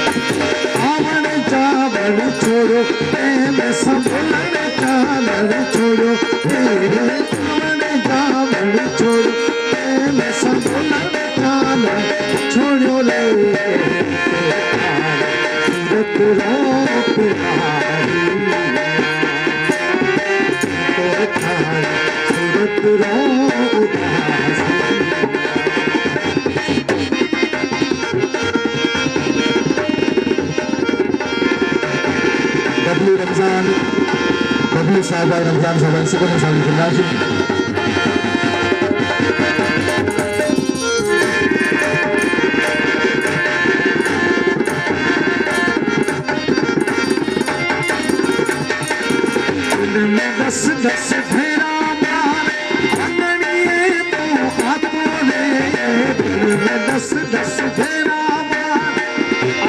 आवन जावन छोड़ो प्रेम संभलन चालन छोड़ो आवन जावन छोड़ो प्रेम संभलन चालन छोड़ो ले सूरत रोप सूरत रोप Ramzan W sahabat Ramadan sahabat sekolah sahabat generasi दस दस फेरा मारे अंगड़िए तो हाथों ने दस दस फेरा मारे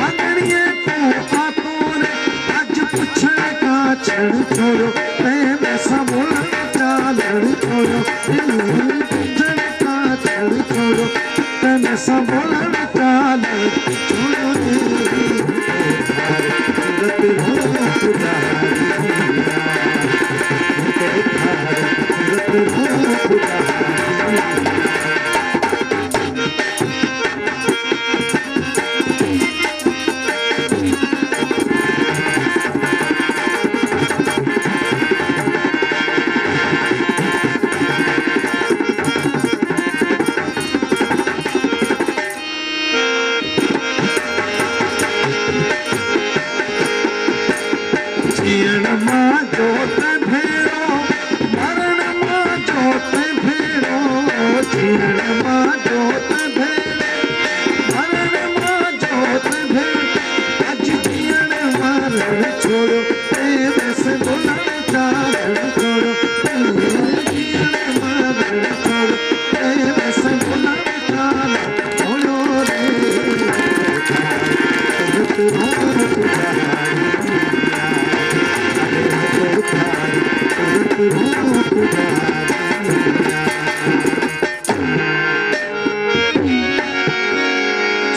अंगड़िए तो हाथों ने आज पूछने का छड़ छोड़ो प्रेम सबूल चालन छोड़ो पूछने का छड़ छोड़ो प्रेम सबूल चालन छोड़ो जीवन मां जोत